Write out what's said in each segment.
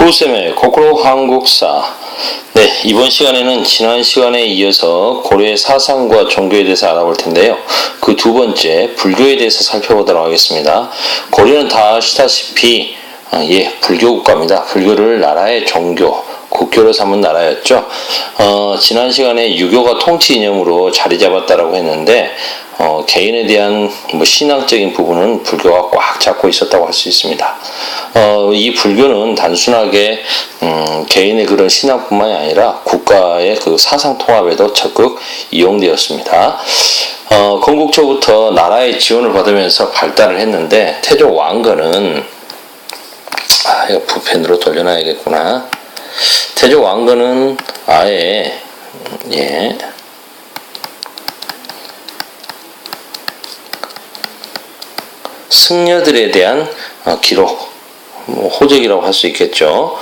구쌤의 거꾸로 한국사. 네, 이번 시간에는 지난 시간에 이어서 고려의 사상과 종교에 대해서 알아볼 텐데요. 그 두 번째, 불교에 대해서 살펴보도록 하겠습니다. 고려는 다 아시다시피 불교 국가입니다. 불교를 나라의 종교, 국교로 삼은 나라였죠. 지난 시간에 유교가 통치 이념으로 자리 잡았다라고 했는데 개인에 대한 신앙적인 부분은 불교가 꽉 잡고 있었다고 할 수 있습니다. 이 불교는 단순하게 개인의 그런 신앙뿐만이 아니라 국가의 그 사상 통합에도 적극 이용되었습니다. 건국 초부터 나라의 지원을 받으면서 발달을 했는데 태조 왕건은 이거 붓펜으로 돌려놔야겠구나. 태조 왕건은 아예 승려들에 대한 기록, 호적이라고 할 수 있겠죠.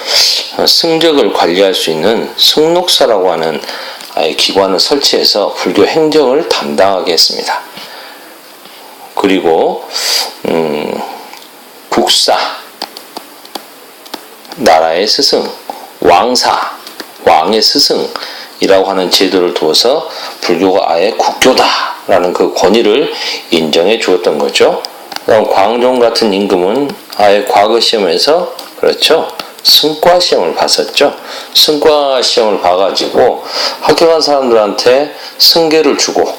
승적을 관리할 수 있는 승록사라고 하는 기관을 설치해서 불교 행정을 담당하게 했습니다. 그리고 국사, 나라의 스승, 왕사, 왕의 스승이라고 하는 제도를 두어서 불교가 아예 국교다라는 그 권위를 인정해 주었던 거죠. 그럼 광종 같은 임금은 아예 과거 시험에서 그렇죠, 승과 시험을 봤었죠. 승과 시험을 봐가지고 합격한 사람들한테 승계를 주고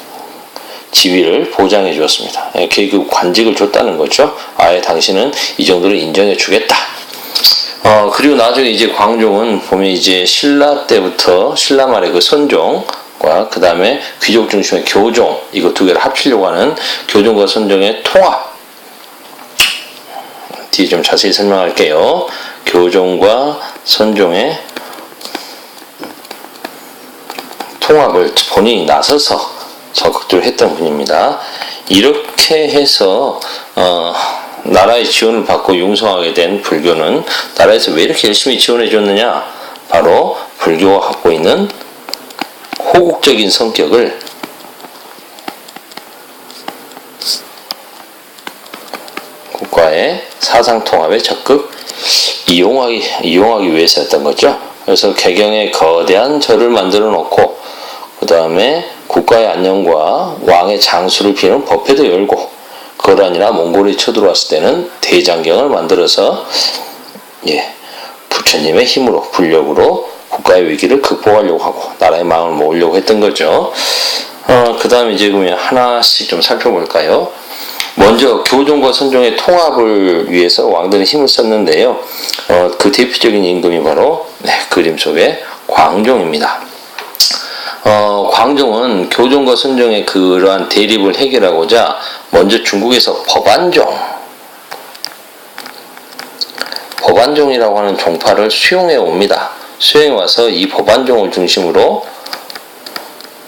지위를 보장해 주었습니다. 그 관직을 줬다는 거죠. 아예 당신은 이 정도를 인정해 주겠다. 그리고 나중에 이제 광종은 보면 이제 신라 때부터 신라 말의 그 선종과 그 다음에 귀족 중심의 교종, 이거 두 개를 합치려고 하는 교종과 선종의 통합, 뒤에 좀 자세히 설명할게요. 교종과 선종의 통합을 본인이 나서서 적극적으로 했던 분입니다. 이렇게 해서 나라의 지원을 받고 융성하게 된 불교는 나라에서 왜 이렇게 열심히 지원해 줬느냐? 바로 불교가 갖고 있는 호국적인 성격을 국가의 사상 통합에 적극 이용하기 위해서였던 거죠. 그래서 개경에 거대한 절을 만들어 놓고 그 다음에 국가의 안녕과 왕의 장수를 비우는 법회도 열고, 그걸 아니라 몽골이 쳐들어왔을 때는 대장경을 만들어서 부처님의 힘으로, 불력으로 국가의 위기를 극복하려고 하고 나라의 망을 모으려고 했던 거죠. 그 다음에 이제 그러면 하나씩 좀 살펴볼까요? 먼저 교종과 선종의 통합을 위해서 왕들은 힘을 썼는데요. 그 대표적인 임금이 바로 그림 속의 광종입니다. 광종은 교종과 선종의 그러한 대립을 해결하고자 먼저 중국에서 법안종이라고 하는 종파를 수용해 옵니다. 수용해 와서 이 법안종을 중심으로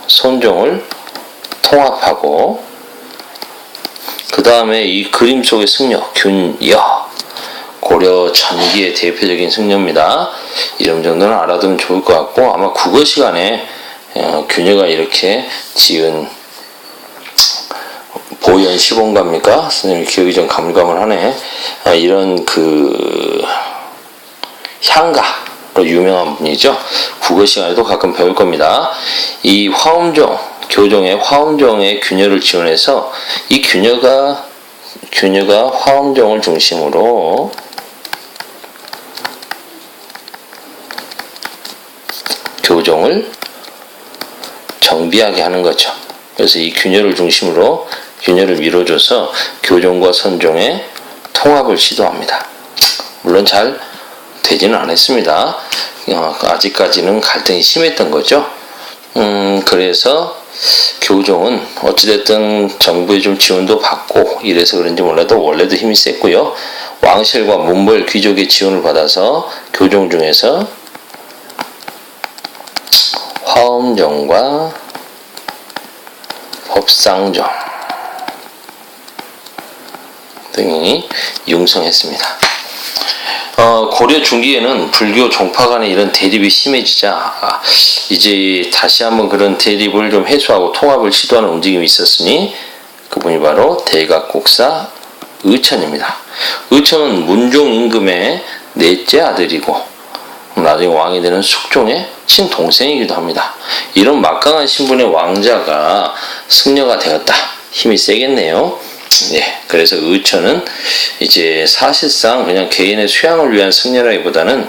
선종을 통합하고, 그 다음에 이 그림 속의 승려 균여, 고려 전기의 대표적인 승려입니다. 이름 정도는 알아두면 좋을 것 같고, 아마 국어 시간에 균여가 이렇게 지은 보현 시본가입니까? 선생님 기억이 좀 가물가물하네. 이런 그 향가로 유명한 분이죠. 국어 시간에도 가끔 배울 겁니다. 이 화엄종, 교종의 화엄종의 균여를 지원해서 이 균여가 화엄종을 중심으로 교종을 정비하게 하는 거죠. 그래서 이 균여를 중심으로 균여를 밀어줘서 교종과 선종의 통합을 시도합니다. 물론 잘 되지는 않았습니다. 아직까지는 갈등이 심했던 거죠. 그래서 교종은 어찌됐든 정부의 좀 지원도 받고 이래서 그런지 몰라도 원래도 힘이 셌고요. 왕실과 문벌 귀족의 지원을 받아서 교종 중에서 화엄종과 법상종 등이 융성했습니다. 고려 중기에는 불교 종파 간의 이런 대립이 심해지자 이제 다시 한번 그런 대립을 좀 해소하고 통합을 시도하는 움직임이 있었으니 그분이 바로 대각국사 의천입니다. 의천은 문종 임금의 넷째 아들이고 나중에 왕이 되는 숙종의 친동생이기도 합니다. 이런 막강한 신분의 왕자가 승려가 되었다. 힘이 세겠네요. 네, 그래서 의처는 이제 사실상 그냥 개인의 수양을 위한 승려라기보다는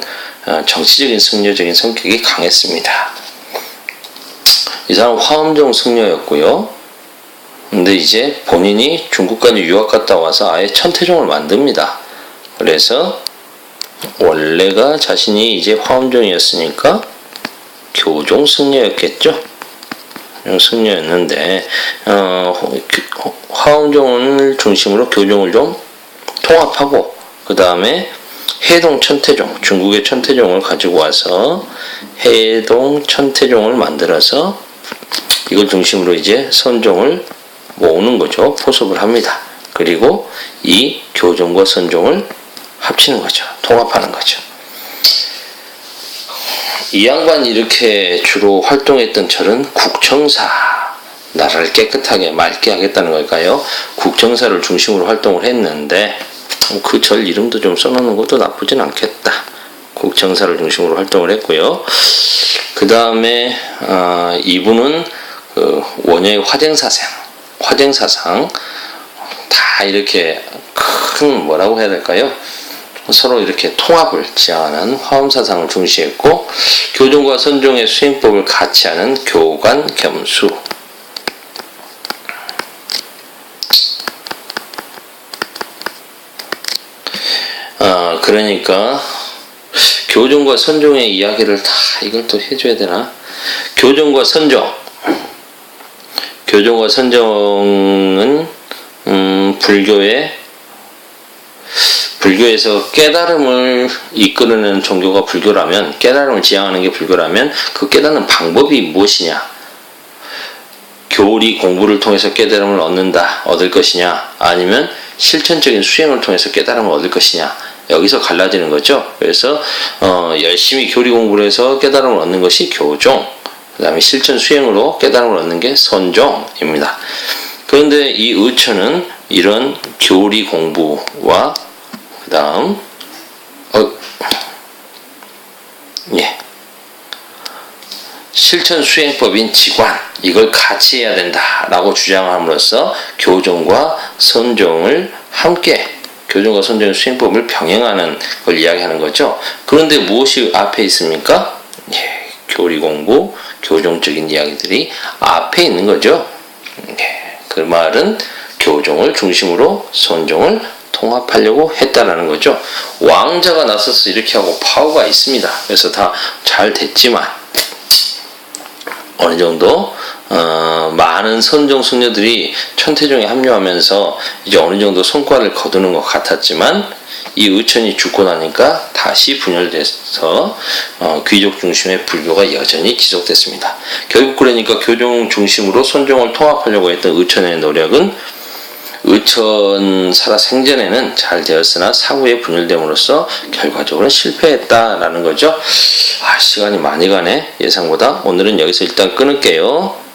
정치적인 승려적인 성격이 강했습니다. 이 사람은 화엄종 승려였고요. 근데 이제 본인이 중국까지 유학 갔다 와서 아예 천태종을 만듭니다. 그래서 원래가 자신이 이제 화엄종이었으니까 교종 승려였겠죠. 승려였는데 화엄종을 중심으로 교종을 좀 통합하고 그 다음에 해동 천태종, 중국의 천태종을 가지고 와서 해동 천태종을 만들어서 이걸 중심으로 이제 선종을 모으는 거죠. 포섭을 합니다. 그리고 이 교종과 선종을 합치는 거죠. 통합하는 거죠. 이 양반이 이렇게 주로 활동했던 절은 국청사, 나라를 깨끗하게 맑게 하겠다는 걸까요? 국청사를 중심으로 활동을 했는데 그 절 이름도 좀 써놓는 것도 나쁘진 않겠다. 국청사를 중심으로 활동을 했고요. 그 다음에 이분은 원효의 화쟁사상 다 이렇게 큰 뭐라고 해야 될까요? 서로 이렇게 통합을 지향하는 화엄사상을 중시했고 교종과 선종의 수행법을 같이 하는 교관겸수. 그러니까 교종과 선종의 이야기를 다 이걸 또 해줘야 되나? 교종과 선종은 불교에서 깨달음을 이끌어내는 종교가 불교라면, 깨달음을 지향하는 게 불교라면 그 깨닫는 방법이 무엇이냐? 교리 공부를 통해서 깨달음을 얻을 것이냐? 아니면 실천적인 수행을 통해서 깨달음을 얻을 것이냐? 여기서 갈라지는 거죠. 그래서 열심히 교리 공부를 해서 깨달음을 얻는 것이 교종, 그 다음에 실천 수행으로 깨달음을 얻는 게 선종입니다. 그런데 이 의처는 이런 교리 공부와 그 다음 실천 수행법인 지관, 이걸 같이 해야 된다라고 주장함으로써 교종과 선종을 함께, 교종과 선종의 수행법을 병행하는 걸 이야기하는 거죠. 그런데 무엇이 앞에 있습니까? 교리 공부, 교종적인 이야기들이 앞에 있는 거죠. 그 말은 교종을 중심으로 선종을 통합하려고 했다라는 거죠. 왕자가 나서서 이렇게 하고 파워가 있습니다. 그래서 다 잘 됐지만 어느 정도 많은 선종 승려들이 천태종에 합류하면서 이제 어느 정도 성과를 거두는 것 같았지만 이 의천이 죽고 나니까 다시 분열돼서 귀족 중심의 불교가 여전히 지속됐습니다. 결국 그러니까 교종 중심으로 선종을 통합하려고 했던 의천의 노력은 의천 살아 생전에는 잘 되었으나 사후에 분열됨으로써 결과적으로 실패했다라는 거죠. 시간이 많이 가네, 예상보다. 오늘은 여기서 일단 끊을게요.